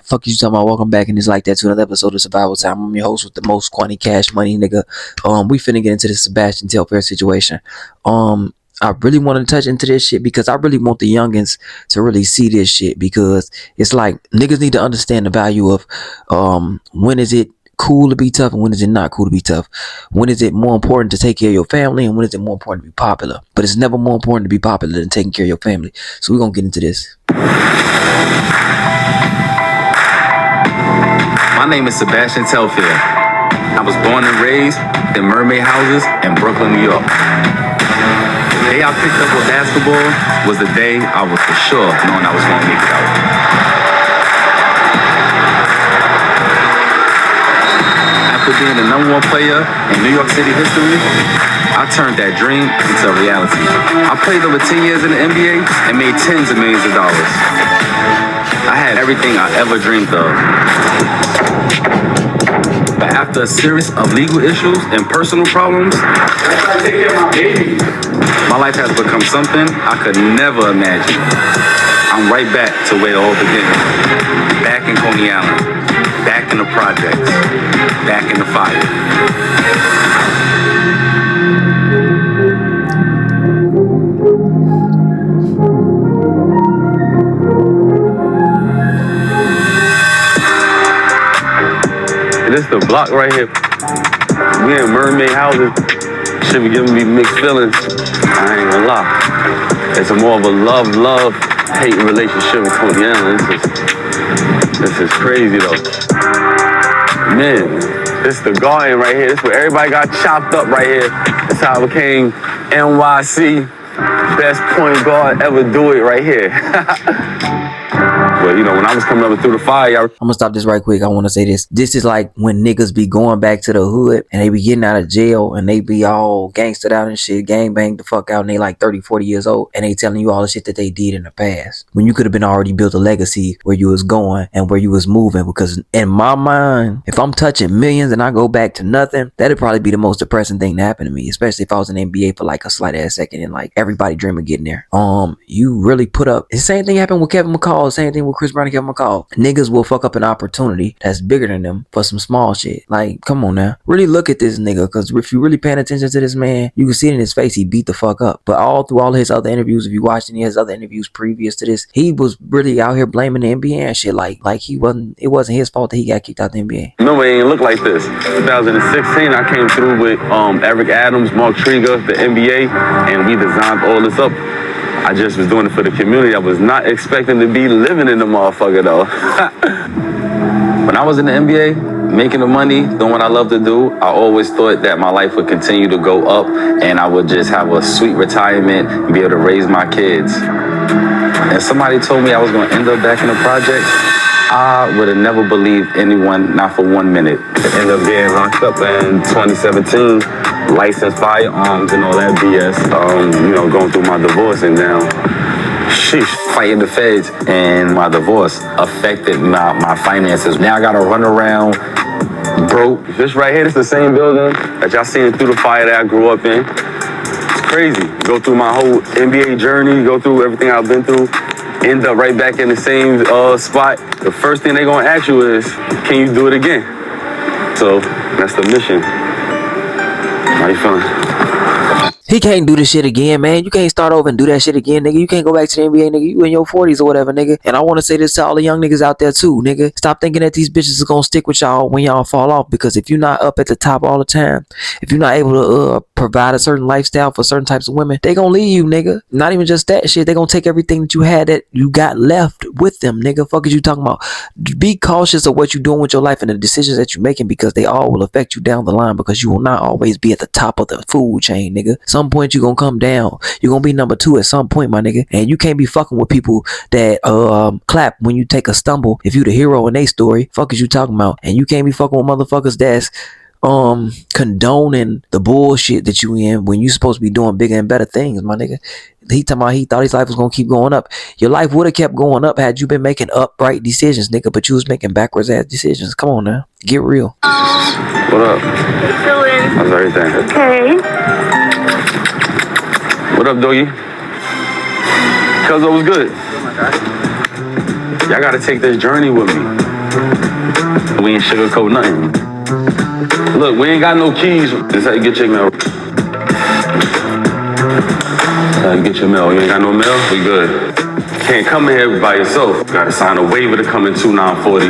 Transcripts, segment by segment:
Fuck you talking about? Welcome back, and it's like that to another episode of Survival Time. I'm your host with the most quantity cash money, nigga. We finna get into this Sabastion Tefair situation. I really want to touch into this shit because I really want the youngins to really see this shit, because it's like niggas need to understand the value of when is it cool to be tough and when is it not cool to be tough. When is it more important to take care of your family and when is it more important to be popular? But it's never more important to be popular than taking care of your family. So we're gonna get into this. My name is Sabastion Tefair. I was born and raised in mermaid houses in Brooklyn, New York. The day I picked up with basketball was the day I was for sure knowing I was going to make it out. After being the #1 player in New York City history, I turned that dream into a reality. I played over 10 years in the NBA and made tens of millions of dollars. I had everything I ever dreamed of. But after a series of legal issues and personal problems, my life has become something I could never imagine. I'm right back to where it all began. Back in Coney Island, back in the projects, back in the fire. This is the block right here. We in mermaid houses. Should be giving me mixed feelings. I ain't gonna lie. It's more of a love-hate relationship with Coney Island. This is crazy though. Man, this is the garden right here. This is where everybody got chopped up right here. That's how I became NYC best point guard ever do it right here. But you know, when I was coming up through the fire, I'm gonna stop this right quick. I want to say this. This is like when niggas be going back to the hood and they be getting out of jail and they be all gangstered out and shit, gang banged the fuck out, and they like 30, 40 years old and they telling you all the shit that they did in the past. When you could have been already built a legacy where you was going and where you was moving. Because in my mind, if I'm touching millions and I go back to nothing, that'd probably be the most depressing thing to happen to me. Especially if I was in the NBA for like a slight ass second and like everybody dream of getting there. You really put up. The same thing happened with Kevin McCall. Same thing with Chris Brown and Kevin McCall. Niggas will fuck up an opportunity that's bigger than them for some small shit. Like, come on now. Really look at this nigga, because if you really paying attention to this man, you can see it in his face, he beat the fuck up. But all through all his other interviews, if you watched any of his other interviews previous to this, he was really out here blaming the NBA and shit. Like it wasn't his fault that he got kicked out the NBA. No, it ain't look like this. 2016, I came through with Eric Adams, Mark Trigger, the NBA, and we designed all this up. I just was doing it for the community. I was not expecting to be living in the motherfucker though. When I was in the NBA, making the money, doing what I love to do, I always thought that my life would continue to go up and I would just have a sweet retirement and be able to raise my kids. And somebody told me I was gonna end up back in the project. I would have never believed anyone, not for 1 minute. I ended up being locked up in 2017. Licensed firearms and all that BS, going through my divorce, and now, fighting the feds, and my divorce affected my finances. Now I gotta run around broke. This right here is the same building that y'all seen through the fire that I grew up in. It's crazy. Go through my whole NBA journey, go through everything I've been through, end up right back in the same spot. The first thing they gonna ask you is, can you do it again? So that's the mission. How you feeling? He can't do this shit again, man. You can't start over and do that shit again, nigga. You can't go back to the NBA, nigga. You in your 40s or whatever, nigga. And I want to say this to all the young niggas out there too, nigga. Stop thinking that these bitches is gonna stick with y'all when y'all fall off. Because if you're not up at the top all the time, if you're not able to provide a certain lifestyle for certain types of women, they gonna leave you, nigga. Not even just that shit. They gonna take everything that you had that you got left with them, nigga. Fuck is you talking about? Be cautious of what you're doing with your life and the decisions that you're making, because they all will affect you down the line, because you will not always be at the top of the food chain, nigga. Some point you gonna come down. You're gonna be number 2 at some point, my nigga. And you can't be fucking with people that clap when you take a stumble. If you the hero in their story, fuck is you talking about? And you can't be fucking with motherfuckers that's condoning the bullshit that you in when you supposed to be doing bigger and better things, my nigga. He talking about he thought his life was gonna keep going up. Your life would have kept going up had you been making upright decisions, nigga, but you was making backwards ass decisions. Come on now. Get real. What up? Chillin'. How's everything? Okay. What up, doggy? Cuzzo was good. Y'all gotta take this journey with me. We ain't sugarcoat nothing. Look, we ain't got no keys. This is how you get your mail. You get your mail. You ain't got no mail? We good. Can't come in here by yourself. Gotta sign a waiver to come in 2940.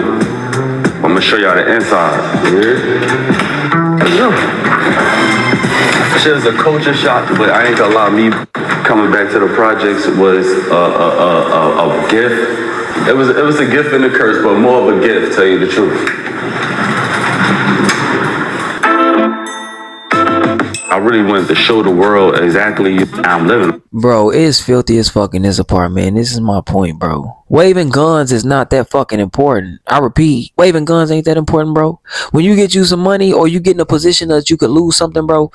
I'm gonna show y'all the inside. Let's go. Shit is a culture shock, but I ain't gonna lie. Me coming back to the projects was a gift. It was a gift and a curse, but more of a gift, tell you the truth. I really wanted to show the world exactly how I'm living. Bro, it's filthy as fuck in this apartment. This is my point, bro. Waving guns is not that fucking important. I repeat, waving guns ain't that important, bro. When you get you some money or you get in a position that you could lose something, bro,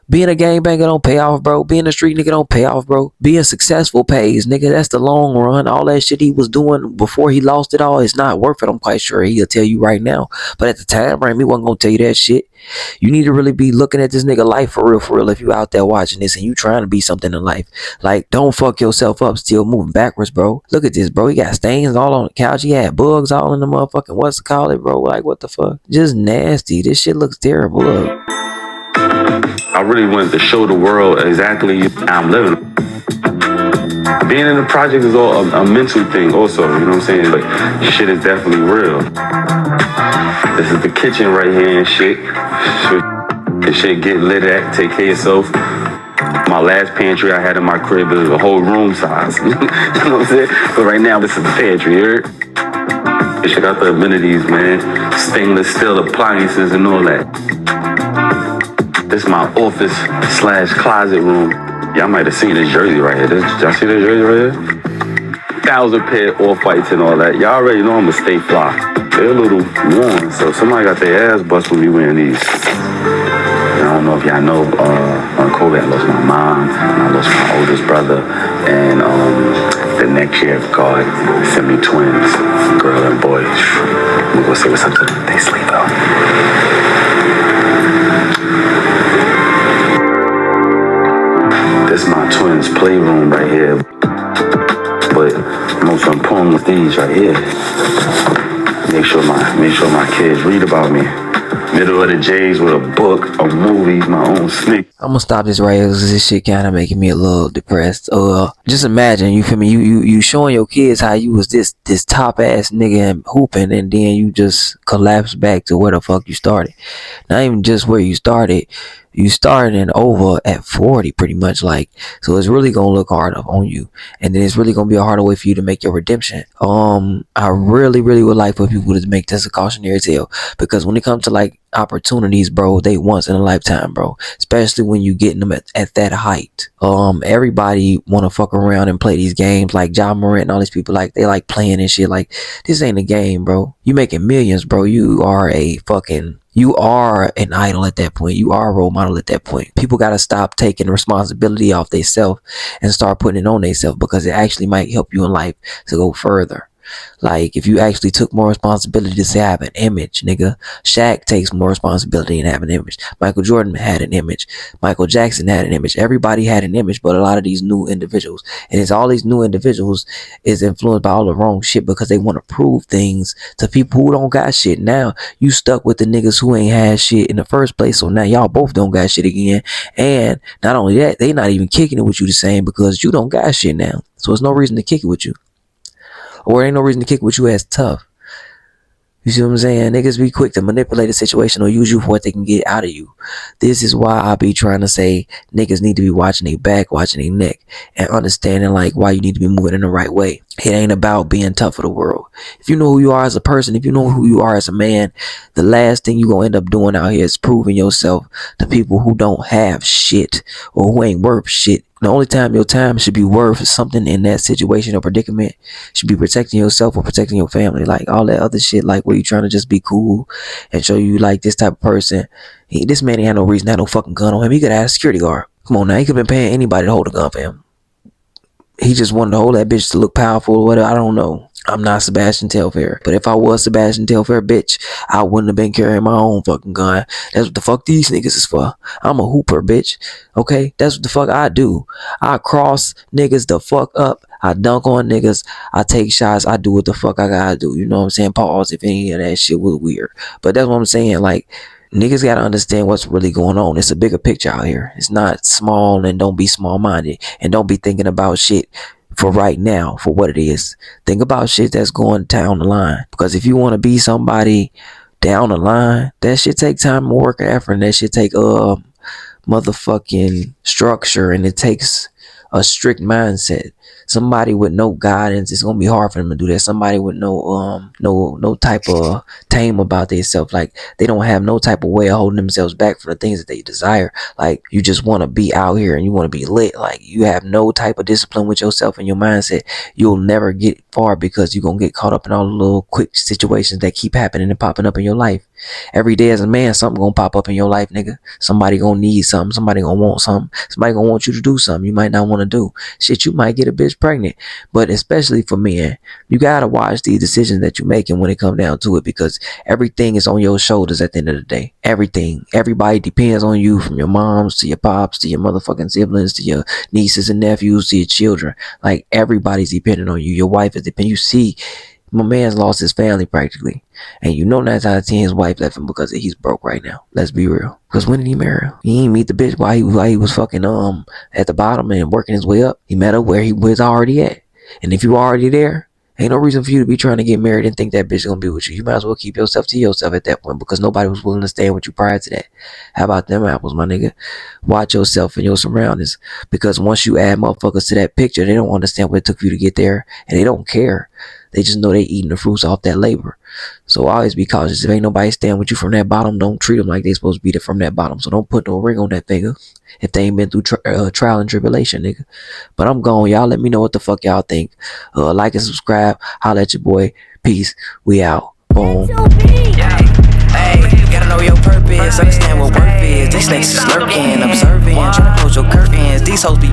being a gangbanger don't pay off, bro. Being a street nigga don't pay off, bro. Being successful pays, nigga. That's the long run. All that shit he was doing before he lost it all is not worth it. I'm quite sure he'll tell you right now. But at the time, Remy wasn't gonna tell you that shit. You need to really be looking at this nigga life for real, if you out there watching this and you trying to be something in life. Like, don't fuck yourself up still moving backwards, bro. Look at this, bro. He got stains all on the couch. He had bugs all in the motherfucking, what's it called, bro? Like, what the fuck? Just nasty. This shit looks terrible. Look. I really wanted to show the world exactly how I'm living. Being in the project is all a mental thing also, you know what I'm saying? Like, shit is definitely real. This is the kitchen right here and shit. This shit get lit at, take care of yourself. My last pantry I had in my crib is a whole room size. You know what I'm saying? But right now, this is the pantry, you heard? This shit got the amenities, man. Stainless steel appliances and all that. This is my office / closet room. Y'all might have seen this jersey right here. Y'all see this jersey right here? 1,000 pair off-whites and all that. Y'all already know I'm a stay fly. They're a little worn, so somebody got their ass bust when we wearing these. And I don't know if y'all know, on COVID, I lost my mom, and I lost my oldest brother, and the next year, God sent me twins, girl and boy. I'm gonna go say what's up to them. They sleep out. This is my twins' playroom right here. But most important is these right here. Make sure my kids read about me. Middle of the J's with a book, a movie, my own sneak. I'm gonna stop this right here because this shit kind of making me a little depressed. Just imagine, you feel me? You showing your kids how you was this top ass nigga and hooping, and then you just collapse back to where the fuck you started. Not even just where you started. You started and over at 40 pretty much, like, so it's really gonna look hard up on you, and then it's really gonna be a harder way for you to make your redemption. I really would like for people to make this a cautionary tale, because when it comes to like opportunities, bro, they once in a lifetime, bro, especially when you getting them at that height. Everybody want to fuck around and play these games, like John Morant and all these people, like they like playing and shit. Like, this ain't a game, bro. You making millions, bro. You are an idol at that point. You are a role model at that point. People got to stop taking responsibility off themselves and start putting it on themselves, because it actually might help you in life to go further. Like, if you actually took more responsibility to say I have an image, nigga. Shaq takes more responsibility and have an image. Michael Jordan had an image. Michael Jackson had an image. Everybody had an image, but a lot of these new individuals, and it's all these new individuals is influenced by all the wrong shit, because they want to prove things to people who don't got shit. Now you stuck with the niggas who ain't had shit in the first place, so now y'all both don't got shit again. And not only that, they not even kicking it with you the same, because you don't got shit now, so there's no reason to kick it with you. Or ain't no reason to kick with you as tough. You see what I'm saying? Niggas be quick to manipulate a situation or use you for what they can get out of you. This is why I be trying to say niggas need to be watching their back, watching their neck, and understanding like why you need to be moving in the right way. It ain't about being tough for the world. If you know who you are as a person, if you know who you are as a man, the last thing you gonna end up doing out here is proving yourself to people who don't have shit or who ain't worth shit. The only time your time should be worth something in that situation or predicament should be protecting yourself or protecting your family. Like, all that other shit, like where you trying to just be cool and show you like this type of person. This man ain't had no reason to have no fucking gun on him. He could have had a security guard. Come on now, he could have been paying anybody to hold a gun for him. he just wanted to hold that bitch to look powerful or whatever. I don't know. I'm not Sabastion Tefair. But if I was Sabastion Tefair, bitch, I wouldn't have been carrying my own fucking gun. That's what the fuck these niggas is for. I'm a hooper, bitch. Okay? That's what the fuck I do. I cross niggas the fuck up. I dunk on niggas. I take shots. I do what the fuck I gotta do. You know what I'm saying? Pause if any of that shit was weird. But that's what I'm saying. Like, niggas gotta understand what's really going on. It's a bigger picture out here. It's not small, and don't be small-minded. And don't be thinking about shit for right now, for what it is. Think about shit that's going down the line. Because if you want to be somebody down the line, that shit take time and work and effort, and that shit take motherfucking structure, and it takes a strict mindset. Somebody with no guidance, it's gonna be hard for them to do that. Somebody with no type of tame about themselves, like they don't have no type of way of holding themselves back for the things that they desire. Like, you just want to be out here and you want to be lit. Like, you have no type of discipline with yourself and your mindset. You'll never get far, because you're gonna get caught up in all the little quick situations that keep happening and popping up in your life. Every day as a man, something gonna pop up in your life, nigga. Somebody gonna need something. Somebody gonna want something. Somebody gonna want you to do something you might not want to do. Shit, you might get a bitch pregnant. But especially for men, you gotta watch these decisions that you're making when it comes down to it, because everything is on your shoulders at the end of the day. Everything. Everybody depends on you, from your moms to your pops to your motherfucking siblings to your nieces and nephews to your children. Like, everybody's depending on you. Your wife is depending. You see, my man's lost his family practically. And you know 9 out of 10 his wife left him because he's broke right now. Let's be real. Because when did he marry her? He ain't meet the bitch while he was fucking at the bottom and working his way up. He met her where he was already at. And if you already there, ain't no reason for you to be trying to get married and think that bitch is gonna be with you. You might as well keep yourself to yourself at that point, because nobody was willing to stand with you prior to that. How about them apples, my nigga? Watch yourself and your surroundings, because once you add motherfuckers to that picture, they don't understand what it took for you to get there, and they don't care. They just know they eating the fruits off that labor. So always be cautious. If ain't nobody stand with you from that bottom, don't treat them like they supposed to be there from that bottom. So don't put no ring on that finger if they ain't been through trial and tribulation, nigga. But I'm gone. Y'all let me know what the fuck y'all think. Like and subscribe. Holla at your boy. Peace. We out. Boom. Yeah. Hey, gotta know your purpose. Understand what worth is. These snakes is lurking, observing, trying to close your curtains. These hoes be